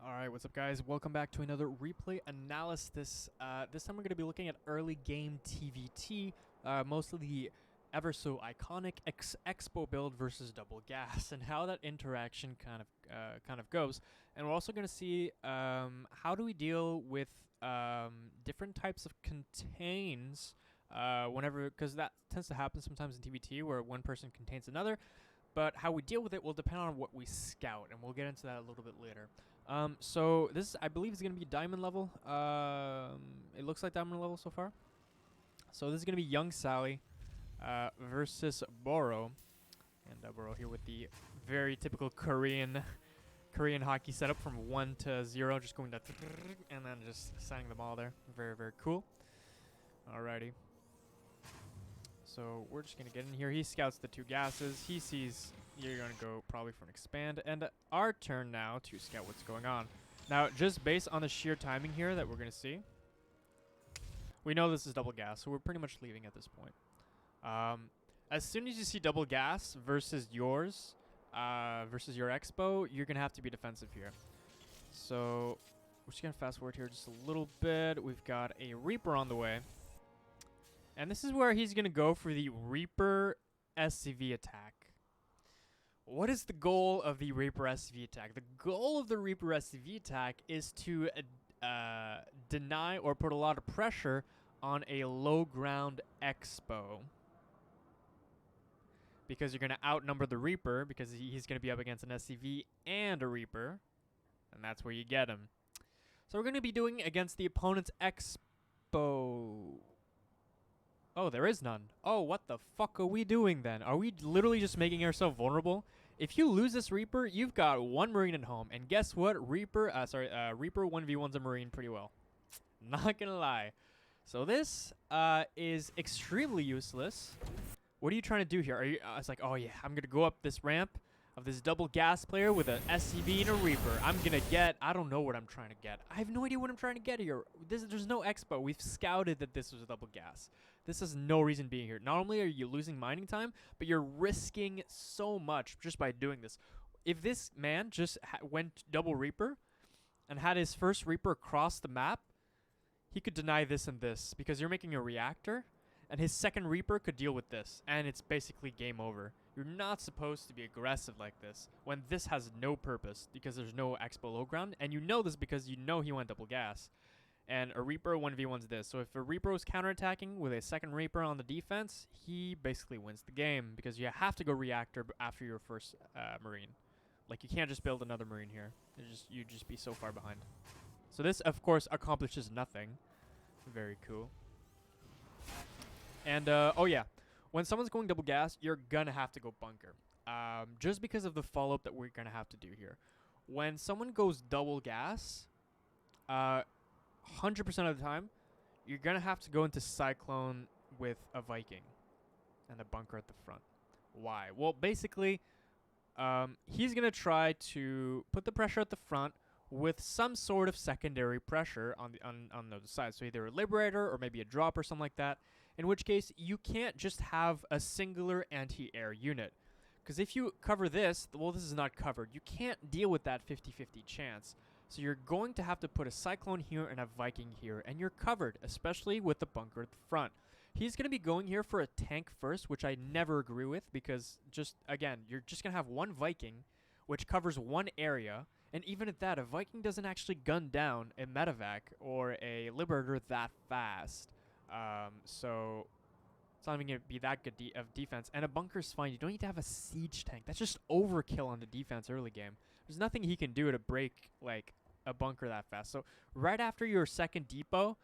Alright, what's up guys? Welcome back to another replay analysis. This time we're going to be looking at early game TvT, mostly the ever so iconic Expo build versus double gas, and how that interaction kind of goes. And we're also going to see how do we deal with different types of contains whenever, because that tends to happen sometimes in TvT where one person contains another. But how we deal with it will depend on what we scout, and we'll get into that a little bit later. So this, I believe, is going to be diamond level. It looks like diamond level so far. So this is going to be Yungsally versus boreau, and boreau here with the very typical Korean hockey setup from 1 to 0, just going to and then just sending the ball there. Very, very cool. Alrighty. So we're just going to get in here. He scouts the two gases. He sees you're going to go probably for an expand. And our turn now to scout what's going on. Now, just based on the sheer timing here that we're going to see, we know this is double gas, so we're pretty much leaving at this point. As soon as you see double gas versus yours, versus your Expo, you're going to have to be defensive here. So we're just going to fast forward here just a little bit. We've got a Reaper on the way. And this is where he's going to go for the Reaper SCV attack. What is the goal of the Reaper SCV attack? The goal of the Reaper SCV attack is to deny or put a lot of pressure on a low ground Expo. Because you're going to outnumber the Reaper, because he's going to be up against an SCV and a Reaper. And that's where you get him. So we're going to be doing against the opponent's Expo. Oh, there is none. Oh, what the fuck are we doing then? Are we literally just making ourselves vulnerable? If you lose this Reaper, you've got one Marine at home. And guess what? Reaper 1v1s a Marine pretty well. Not gonna lie. So this is extremely useless. What are you trying to do here? Are you? It's like, oh yeah, I'm gonna go up this ramp of this double gas player with an SCV and a Reaper. I'm gonna get, I don't know what I'm trying to get. I have no idea what I'm trying to get here. There's no Expo. We've scouted that this was a double gas. This has no reason being here. Not only are you losing mining time, but you're risking so much just by doing this. If this man just went double Reaper and had his first Reaper across the map, he could deny this and this because you're making a reactor, and his second Reaper could deal with this, and it's basically game over. You're not supposed to be aggressive like this when this has no purpose because there's no Expo low ground, and you know this because you know he went double gas. And a Reaper 1v1's this. So if a Reaper was counterattacking with a second Reaper on the defense, he basically wins the game because you have to go reactor after your first Marine. Like, you can't just build another Marine here. You'd just be so far behind. So this, of course, accomplishes nothing. Very cool. And, oh yeah. When someone's going double gas, you're going to have to go bunker. Just because of the follow-up that we're going to have to do here. When someone goes double gas, 100% of the time, you're going to have to go into Cyclone with a Viking and a bunker at the front. Why? Well, basically, he's going to try to put the pressure at the front with some sort of secondary pressure on the other side. So either a Liberator or maybe a drop or something like that. In which case, you can't just have a singular anti-air unit. Because if you cover this, well, this is not covered. You can't deal with that 50-50 chance. So you're going to have to put a Cyclone here and a Viking here, and you're covered, especially with the bunker at the front. He's going to be going here for a tank first, which I never agree with, because just, again, you're just going to have one Viking, which covers one area, and even at that, a Viking doesn't actually gun down a medevac or a Liberator that fast. So it's not even going to be that good of defense. And a bunker's fine. You don't need to have a siege tank. That's just overkill on the defense early game. There's nothing he can do to break, like, a bunker that fast. So right after your second depot,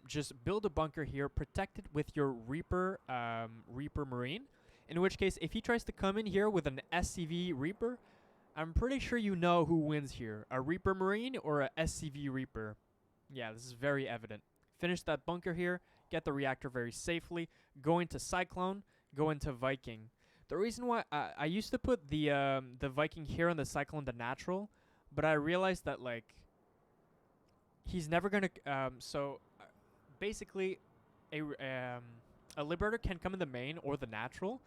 just build a bunker here, protect it with your Reaper Marine. In which case, if he tries to come in here with an SCV Reaper, I'm pretty sure you know who wins here. A Reaper Marine or a SCV Reaper. Yeah, this is very evident. Finish that bunker here, get the reactor very safely, go into Cyclone, go into Viking. The reason why I used to put the Viking here on the Cyclone, the natural, but I realized that, like, he's never gonna. Basically, a Liberator can come in the main or the natural,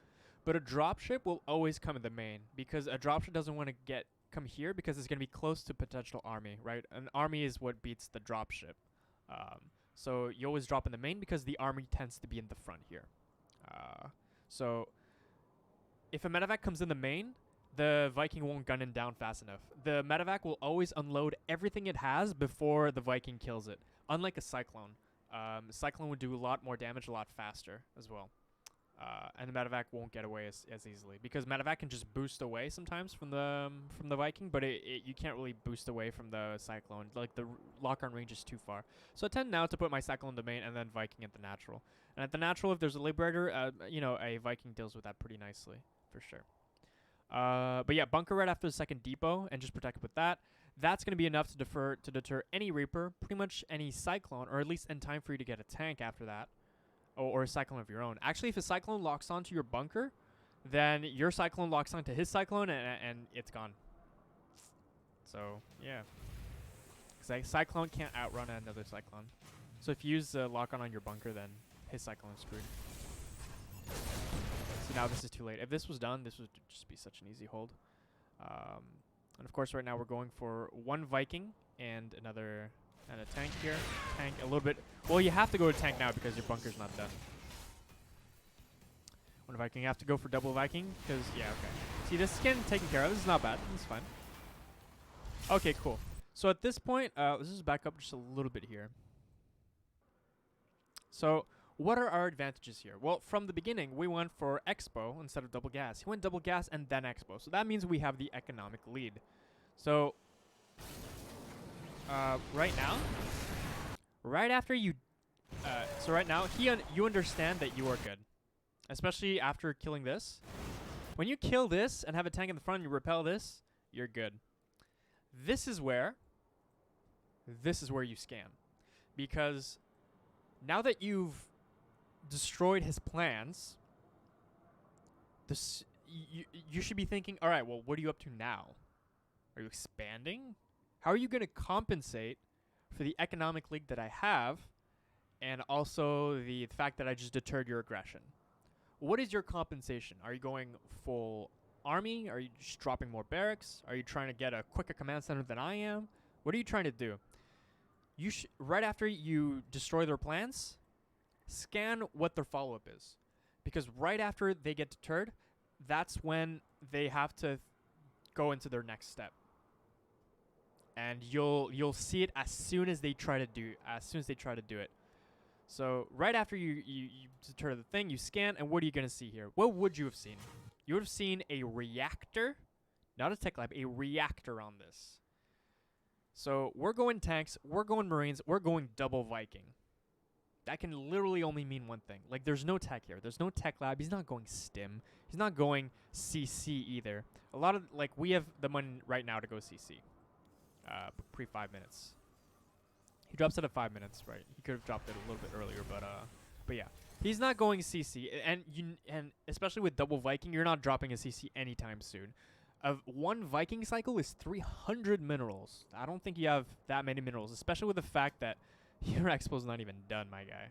but a dropship will always come in the main because a dropship doesn't want to get come here because it's going to be close to potential army, right? An army is what beats the dropship. So you always drop in the main because the army tends to be in the front here. So if a medevac comes in the main, the Viking won't gun it down fast enough. The medevac will always unload everything it has before the Viking kills it. Unlike a Cyclone. Cyclone would do a lot more damage a lot faster as well. And the medevac won't get away as easily because medevac can just boost away sometimes from the Viking, but you can't really boost away from the Cyclone. Like the lock-on range is too far. So I tend now to put my Cyclone in the main and then Viking at the natural. And at the natural, if there's a Liberator, you know, a Viking deals with that pretty nicely for sure. But yeah, bunker right after the second depot and just protect it with that. That's going to be enough to deter any Reaper, pretty much any Cyclone, or at least in time for you to get a tank after that. Or a Cyclone of your own. Actually, if a Cyclone locks onto your bunker, then your Cyclone locks onto his Cyclone and it's gone. So, yeah. Because a Cyclone can't outrun another Cyclone. So if you use a lock-on your bunker, then his Cyclone is screwed. See, now this is too late. If this was done, this would just be such an easy hold. And of course, right now we're going for one Viking and another... And a tank here. Tank a little bit. Well, you have to go to tank now because your bunker's not done. One Viking, you have to go for double Viking because, yeah, okay. See, this is getting taken care of. This is not bad. This is fine. Okay, cool. So at this point, let's just back up just a little bit here. So what are our advantages here? Well, from the beginning, we went for Expo instead of double gas. He went double gas and then Expo. So that means we have the economic lead. So... right now, right after you, so right now, you understand that you are good, especially after killing this. When you kill this and have a tank in the front, and you repel this, you're good. This is where you scam, because now that you've destroyed his plans, you should be thinking, all right, well, what are you up to now? Are you expanding? How are you going to compensate for the economic leak that I have and also the fact that I just deterred your aggression? What is your compensation? Are you going full army? Are you just dropping more barracks? Are you trying to get a quicker command center than I am? What are you trying to do? Right after you destroy their plans, scan what their follow-up is. Because right after they get deterred, that's when they have to go into their next step. And you'll see it as soon as they try to do it. So right after you deter the thing, you scan, and what are you gonna see here? What would you have seen? You would have seen a reactor, not a tech lab, a reactor on this. So we're going tanks, we're going Marines, we're going double Viking. That can literally only mean one thing. Like, there's no tech here. There's no tech lab. He's not going stim. He's not going CC either. A lot of, like, we have the money right now to go CC. Pre 5 minutes. He drops it at 5 minutes, right? He could have dropped it a little bit earlier, but yeah, he's not going CC, and especially with double Viking, you're not dropping a CC anytime soon. One Viking cycle is 300 minerals. I don't think you have that many minerals, especially with the fact that your expo's not even done, my guy.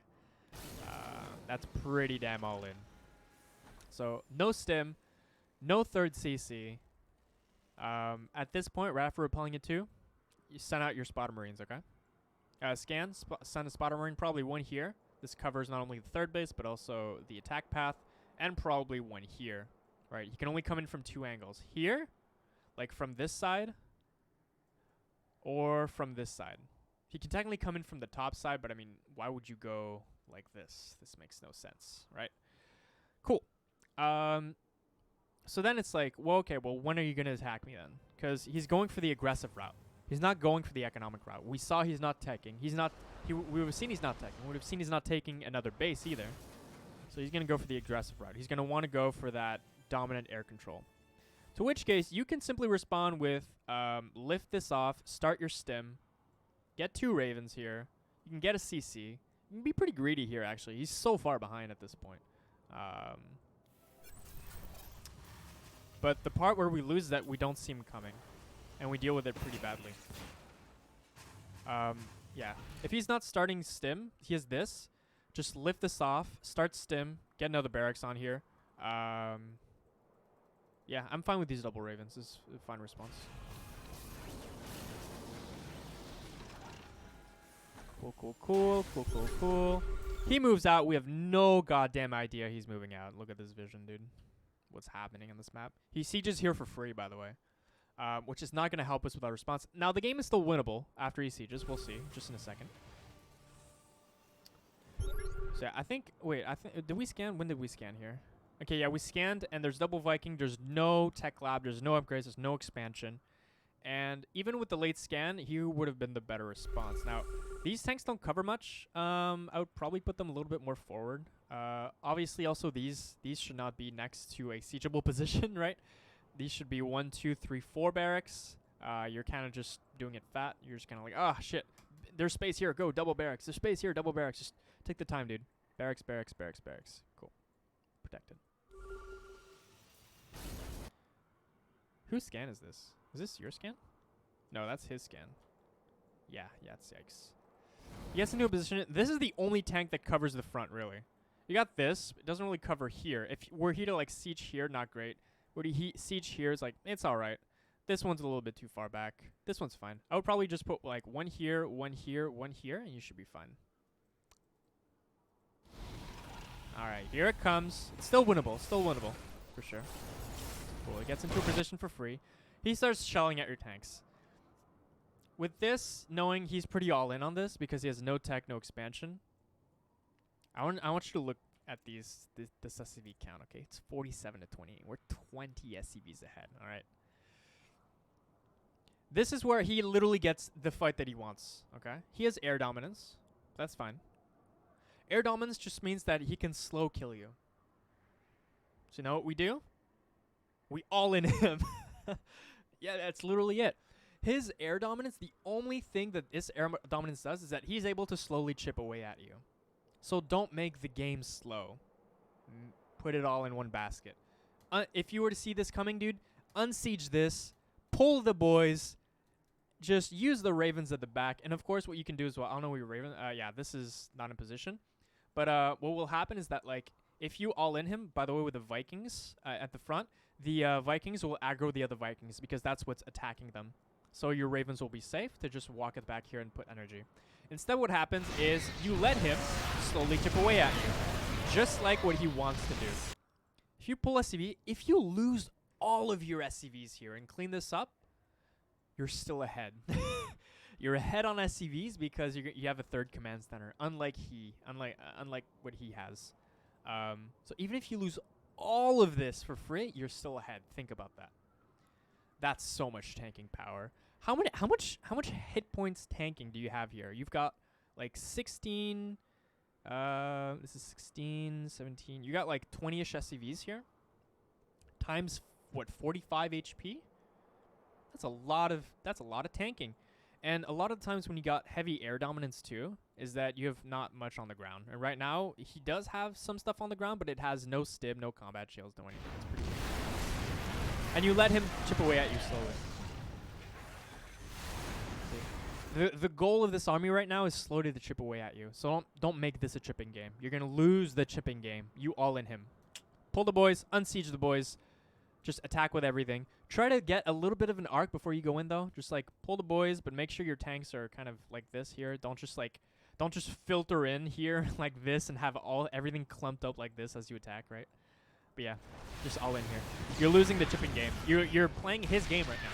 That's pretty damn all in. So no stim, no third CC. At this point, right after repelling it too, you send out your spotter Marines, okay? Send a spotter Marine, probably one here. This covers not only the third base, but also the attack path, and probably one here, right? He can only come in from two angles. Here, like from this side, or from this side. He can technically come in from the top side, but I mean, why would you go like this? This makes no sense, right? Cool. So then it's like, well, okay, well, when are you going to attack me then? Because he's going for the aggressive route. He's not going for the economic route. We saw he's not teching. We would have seen he's not teching. We would have seen he's not taking another base either. So he's going to go for the aggressive route. He's going to want to go for that dominant air control. To which case, you can simply respond with lift this off, start your stim, get 2 Ravens here. You can get a CC. You can be pretty greedy here, actually. He's so far behind at this point. But the part where we lose is that we don't see him coming. And we deal with it pretty badly. Yeah. If he's not starting stim, he has this. Just lift this off, start stim, get another barracks on here. Yeah, I'm fine with these double Ravens. This is a fine response. Cool. He moves out. We have no goddamn idea he's moving out. Look at this vision, dude. What's happening on this map? He sieges here for free, by the way. Which is not going to help us with our response. Now, the game is still winnable after he sieges. We'll see just in a second. So, yeah, I think... Wait, did we scan? When did we scan here? Okay, yeah, we scanned, and there's double Viking. There's no tech lab. There's no upgrades. There's no expansion. And even with the late scan, he would have been the better response. Now, these tanks don't cover much. I would probably put them a little bit more forward. Obviously, also, these should not be next to a siegeable position, right? These should be 1, 2, 3, 4 barracks. You're kind of just doing it fat. You're just kind of like, oh, shit. There's space here. Go, double barracks. There's space here, double barracks. Just take the time, dude. Barracks. Cool. Protected. Whose scan is this? Is this your scan? No, that's his scan. Yeah, it's yikes. He gets into a position. This is the only tank that covers the front, really. You got this. It doesn't really cover here. If we're here to, like, siege here, not great. Where he siege here is like, it's alright. This one's a little bit too far back. This one's fine. I would probably just put like one here, and you should be fine. Alright, here it comes. It's still winnable, for sure. Cool, he gets into a position for free. He starts shelling at your tanks. With this, knowing he's pretty all in on this because he has no tech, no expansion, I want you to look at this SCV count, okay? It's 47 to 28. We're 20 SCVs ahead, all right? This is where he literally gets the fight that he wants, okay? He has air dominance. That's fine. Air dominance just means that he can slow kill you. So you know what we do? We all in him. Yeah, that's literally it. His air dominance, the only thing that this air dominance does is that he's able to slowly chip away at you. So don't make the game slow. Put it all in one basket. If you were to see this coming, dude, unsiege this, pull the boys, just use the ravens at the back. And, of course, what you can do as well. I don't know where your raven... yeah, this is not in position. But what will happen is that, like, if you all in him, by the way, with the Vikings at the front, the Vikings will aggro the other Vikings because that's what's attacking them. So your ravens will be safe to just walk it back here and put energy. Instead, what happens is you let him slowly chip away at you, just like what he wants to do. If you pull SCV, if you lose all of your SCVs here and clean this up, you're still ahead. You're ahead on SCVs because you have a third command center, unlike what he has. So even if you lose all of this for free, you're still ahead. Think about that. That's so much tanking power. How much hit points tanking do you have here? You've got like 16. This is 16, 17. You got like 20-ish SCVs here. Times what, 45 HP? That's a lot of tanking. And a lot of times when you got heavy air dominance too, is that you have not much on the ground. And right now he does have some stuff on the ground, but it has no stim, no combat shields, no anything. It's pretty weak. And you let him chip away at you slowly. The goal of this army right now is slowly to chip away at you. So don't make this a chipping game. You're going to lose the chipping game. You all in him. Pull the boys. Unsiege the boys. Just attack with everything. Try to get a little bit of an arc before you go in, though. Just, like, pull the boys, but make sure your tanks are kind of like this here. Don't just filter in here like this and have everything clumped up like this as you attack, right? But, yeah, just all in here. You're losing the chipping game. You're playing his game right now.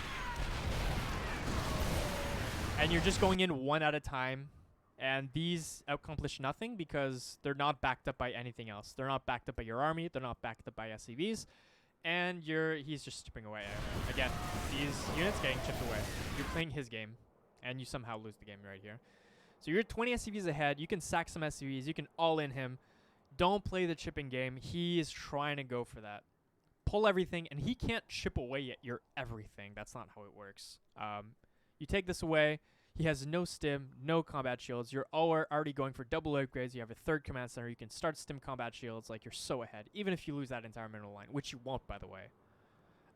And you're just going in one at a time. And these accomplish nothing because they're not backed up by anything else. They're not backed up by your army. They're not backed up by SCVs. And he's just chipping away. Again, these units getting chipped away. You're playing his game. And you somehow lose the game right here. So you're 20 SCVs ahead. You can sack some SCVs. You can all in him. Don't play the chipping game. He is trying to go for that. Pull everything. And he can't chip away at your everything. That's not how it works. You take this away. He has no stim, no combat shields. You're already going for double upgrades. You have a third command center. You can start stim combat shields. Like, you're so ahead. Even if you lose that entire mineral line, which you won't, by the way.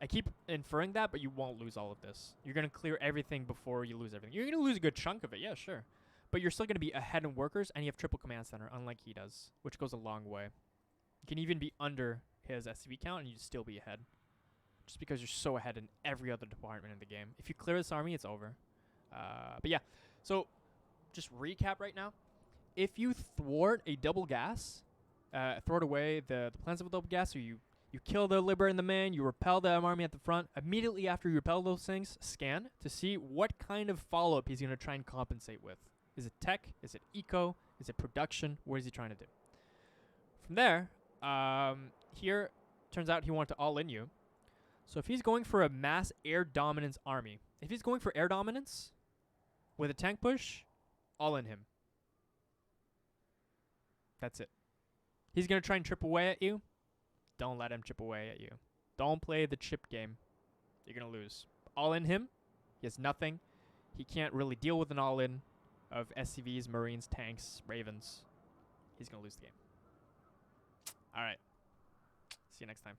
I keep inferring that, but you won't lose all of this. You're going to clear everything before you lose everything. You're going to lose a good chunk of it, yeah, sure. But you're still going to be ahead in workers, and you have triple command center, unlike he does, which goes a long way. You can even be under his SCV count, and you'd still be ahead. Just because you're so ahead in every other department in the game. If you clear this army, it's over. But yeah, so just recap right now. If you thwart a double gas, thwart away the plans of a double gas, so you kill the Liber and the man, you repel the army at the front. Immediately after you repel those things, scan to see what kind of follow-up he's going to try and compensate with. Is it tech? Is it eco? Is it production? What is he trying to do? From there, here, turns out he wanted to all-in you. So if he's going for a mass air dominance army, if he's going for air dominance with a tank push, all-in him. That's it. He's going to try and chip away at you. Don't let him chip away at you. Don't play the chip game. You're going to lose. All-in him. He has nothing. He can't really deal with an all-in of SCVs, Marines, tanks, Ravens. He's going to lose the game. All right. See you next time.